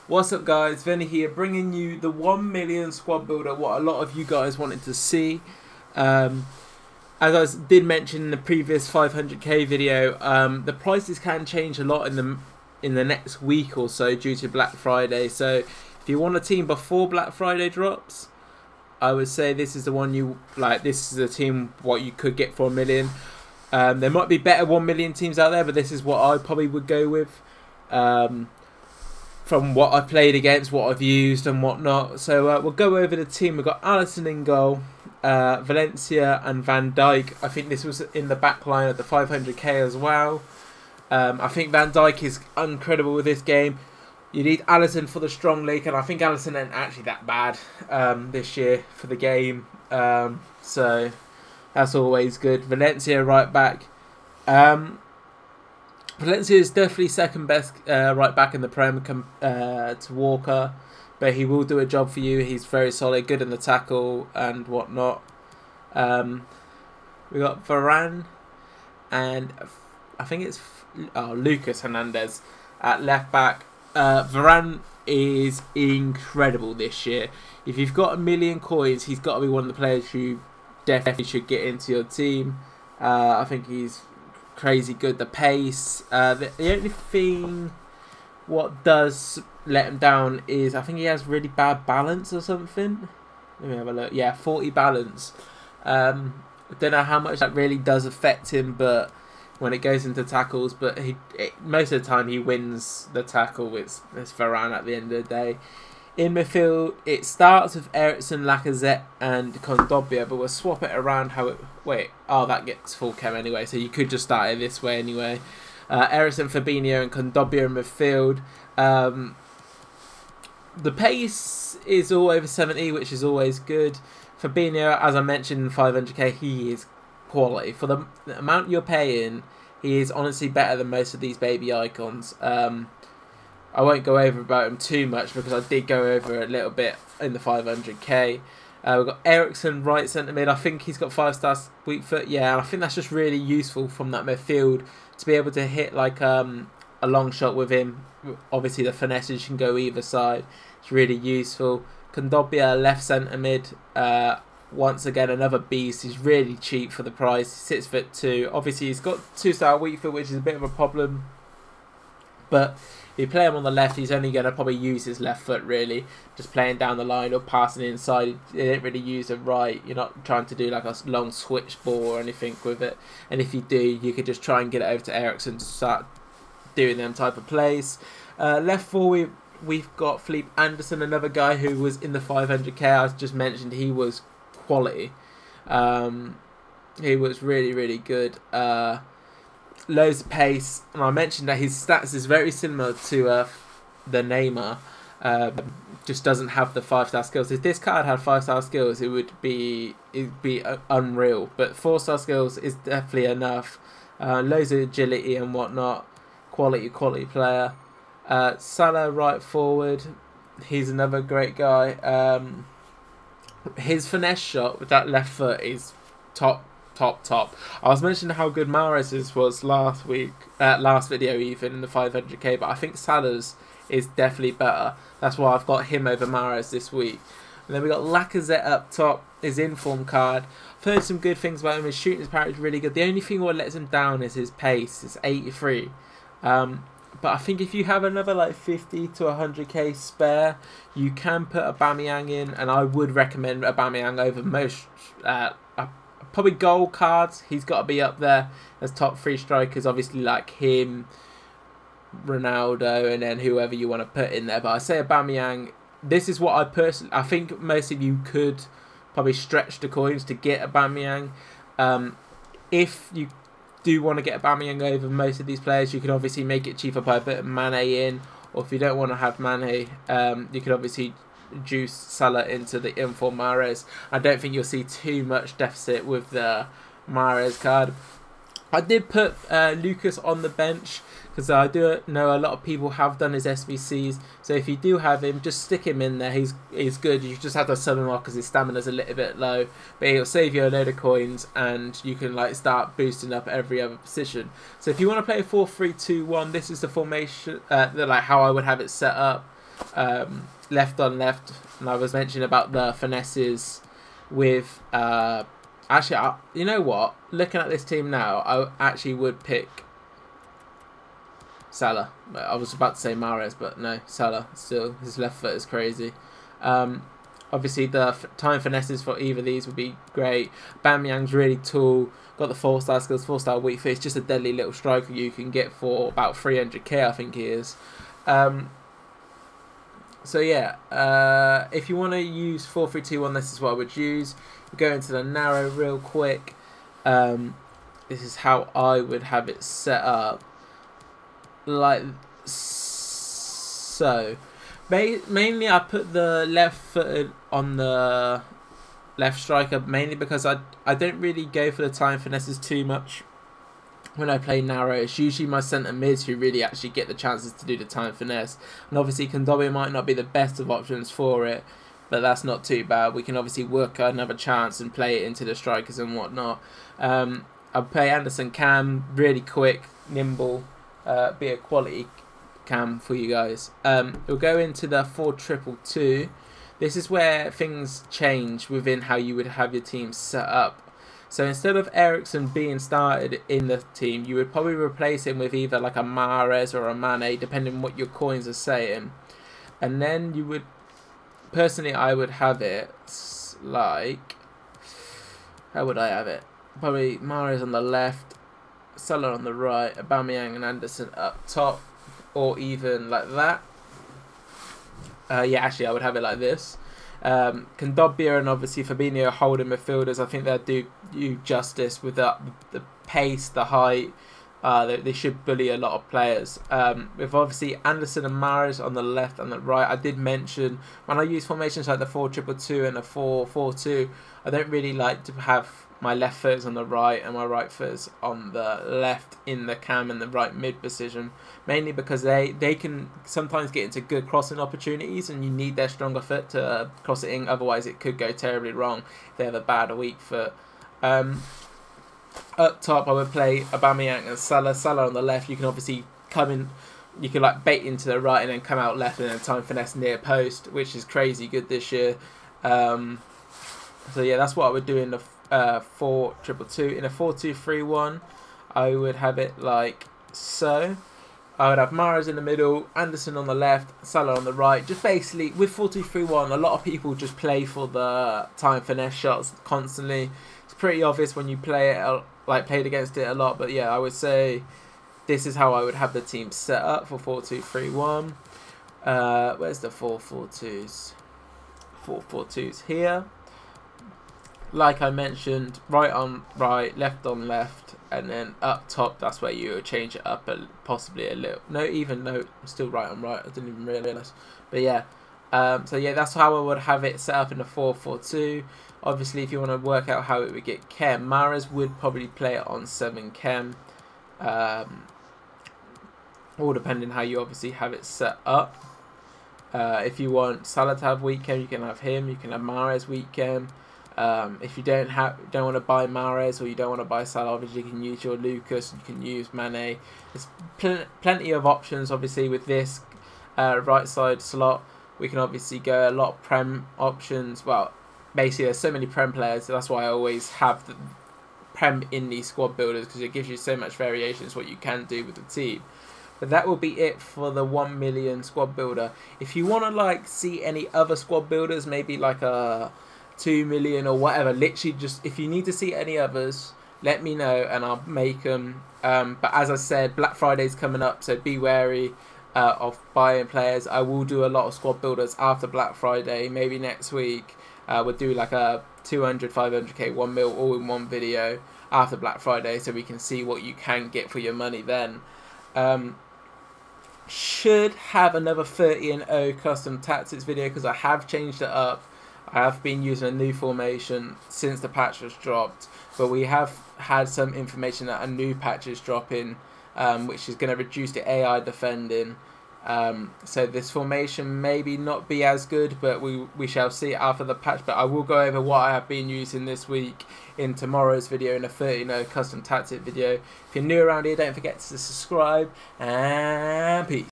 What's up guys, Vinny here, bringing you the 1 million squad builder, what a lot of you guys wanted to see. As I did mention in the previous 500k video, the prices can change a lot in the next week or so due to Black Friday. So if you want a team before Black Friday drops, I would say this is the one you like. This is a team what you could get for 1 million. There might be better 1 million teams out there, but this is what I probably would go with. From what I've played against, what I've used and whatnot. So we'll go over the team. We've got Erickson in goal, Valencia and Van Dijk. I think this was in the back line of the 500k as well. I think Van Dijk is incredible with this game. You need Alisson for the strong league, and I think Alisson ain't actually that bad this year for the game. So that's always good. Valencia right back. Valencia is definitely second best right back in the Prem to Walker, but he will do a job for you. He's very solid, good in the tackle and whatnot. We got Varane and I think it's Lukas Hernandez at left back. Varane is incredible this year. If you've got 1 million coins, he's got to be one of the players you definitely should get into your team. I think he's crazy good. The pace. The only thing what does let him down is I think he has really bad balance or something. Let me have a look. Yeah, 40 balance. I don't know how much that really does affect him, but when it goes into tackles, but most of the time he wins the tackle. It's Varane at the end of the day. In midfield, it starts with Erickson, Lacazette, and Kondogbia, but we'll swap it around how it... Wait, that gets full chem anyway, so you could just start it this way anyway. Erickson, Fabinho, and Kondogbia in midfield. The pace is all over 70, which is always good. Fabinho, as I mentioned in 500k, he is quality. For the amount you're paying, he is honestly better than most of these baby icons. I won't go over about him too much because I did go over a little bit in the 500k. We've got Erickson, right centre mid. I think he's got 5-star weak foot. Yeah, and I think that's just really useful from that midfield to be able to hit like a long shot with him. Obviously, the finesse can go either side. It's really useful. Kondogbia, left centre mid. Once again, another beast. He's really cheap for the price. He's 6'2". Obviously, he's got 2-star weak foot, which is a bit of a problem. But if you play him on the left, he's only going to probably use his left foot, really. Just playing down the line or passing inside. They don't really use the right. You're not trying to do like a long switch ball or anything with it. And if you do, you could just try and get it over to Erickson to start doing them type of plays. Left forward, we've got Felipe Anderson, another guy who was in the 500k. I just mentioned he was quality. He was really, really good. Loads of pace, and I mentioned that his stats is very similar to the Neymar. Just doesn't have the 5-star skills. If this card had 5-star skills, it'd be unreal. But 4-star skills is definitely enough. Loads of agility and whatnot. Quality player. Salah right forward. He's another great guy. His finesse shot with that left foot is top. I was mentioning how good Mahrez's was last video even in the 500k, but I think Salah's is definitely better. That's why I've got him over Mahrez this week. And then we got Lacazette up top, his inform card. I've heard some good things about him. His shooting power is really good. The only thing what lets him down is his pace. It's 83. But I think if you have another like 50 to 100k spare, you can put Aubameyang in, and I would recommend Aubameyang over most. Probably gold cards. He's got to be up there as top 3 strikers. Obviously, like him, Ronaldo, and then whoever you want to put in there. But I say Aubameyang. This is what I think most of you could probably stretch the coins to get Aubameyang. If you do want to get Aubameyang over most of these players, you can obviously make it cheaper by putting Mane in. Or if you don't want to have Mane, you can obviously juice Salah into the inform Mahrez. I don't think you'll see too much deficit with the Mahrez card. I did put Lukas on the bench because I do know a lot of people have done his SBCs. So if you do have him, just stick him in there. He's good. You just have to sub him off because his stamina's a little bit low, but he'll save you a load of coins, and you can like start boosting up every other position. So if you want to play 4-3-2-1, this is the formation, like how I would have it set up. left on left, and I was mentioning about the finesses with actually, you know what, looking at this team now, I actually would pick Salah. I was about to say Mahrez, but no, Salah. Still, his left foot is crazy. Obviously, the time finesses for either of these would be great. Aubameyang's really tall, got the 4-star skills, 4-star weak foot. It's just a deadly little striker you can get for about 300k, I think he is. So yeah, if you want to use 4-3-2-1, this is what I would use. Go into the narrow real quick. This is how I would have it set up. Like so. Mainly I put the left footed on the left striker, mainly because I don't really go for the time finesses too much when I play narrow. It's usually my centre mids who really actually get the chances to do the time finesse. And obviously Kondogbia might not be the best of options for it, but that's not too bad. We can obviously work another chance and play it into the strikers and whatnot. I'll play Anderson cam, really quick, nimble, be a quality cam for you guys. We'll go into the 4-2-2. This is where things change within how you would have your team set up. So instead of Erickson being started in the team, you would probably replace him with either like a Mahrez or a Mane, depending on what your coins are saying. And then you would, personally, I would have it like, how would I have it? Probably Mahrez on the left, Salah on the right, Aubameyang and Anderson up top, or even like that. Yeah, actually I would have it like this. Kondogbia and obviously Fabinho holding midfielders. I think they'll do you justice with the pace, the height. They should bully a lot of players. With obviously Anderson and Mahrez on the left and the right. I did mention when I use formations like the 4-2-2 and the 4-4-2, I don't really like to have my left footers on the right and my right footers on the left in the cam and the right mid position, mainly because they can sometimes get into good crossing opportunities and you need their stronger foot to cross it in, otherwise it could go terribly wrong if they have a bad or weak foot. Up top I would play Aubameyang and Salah on the left. You can obviously come in, you can like bait into the right and then come out left and then time finesse near post, which is crazy good this year. So yeah, that's what I would do in the 4-2-2. In a 4-2-3-1, I would have it like so. I would have Mahrez in the middle, Anderson on the left, Salah on the right. Just basically, with 4-2-3-1, a lot of people just play for the time finesse shots constantly. It's pretty obvious when you play it, like played against it a lot. But yeah, I would say this is how I would have the team set up for 4-2-3-1. Where's the 4-4-2s? 4-4-2s here. Like I mentioned, right on right, left on left, and then up top, that's where you would change it up possibly a little. No, still right on right. I didn't even realise. But yeah, so yeah, that's how I would have it set up in the 4-4-2. Obviously, if you want to work out how it would get chem, Mahrez would probably play it on 7 chem. All depending how you obviously have it set up. If you want Salah to have weak chem, you can have him. You can have Mahrez weak chem. If you don't want to buy Mahrez or you don't want to buy Salah, obviously you can use your Lukas, you can use Mane. There's plenty of options obviously with this right side slot. We can obviously go a lot of Prem options. Well, basically there's so many Prem players, so that's why I always have the Prem in these squad builders, because it gives you so much variations what you can do with the team. But that will be it for the 1 million squad builder. If you want to like see any other squad builders, maybe like a 2 million or whatever, literally just if you need to see any others, let me know and I'll make them. But as I said, Black Friday's coming up, so be wary of buying players. I will do a lot of squad builders after Black Friday. Maybe next week we'll do like a 200, 500k, 1 mil all in one video after Black Friday, so we can see what you can get for your money then. Should have another 30-0 custom tactics video because I have changed it up. I have been using a new formation since the patch was dropped, but we have had some information that a new patch is dropping, which is going to reduce the AI defending. So this formation maybe not be as good, but we shall see after the patch. But I will go over what I have been using this week in tomorrow's video, in a 30-0 custom tactic video. If you're new around here, don't forget to subscribe, and peace.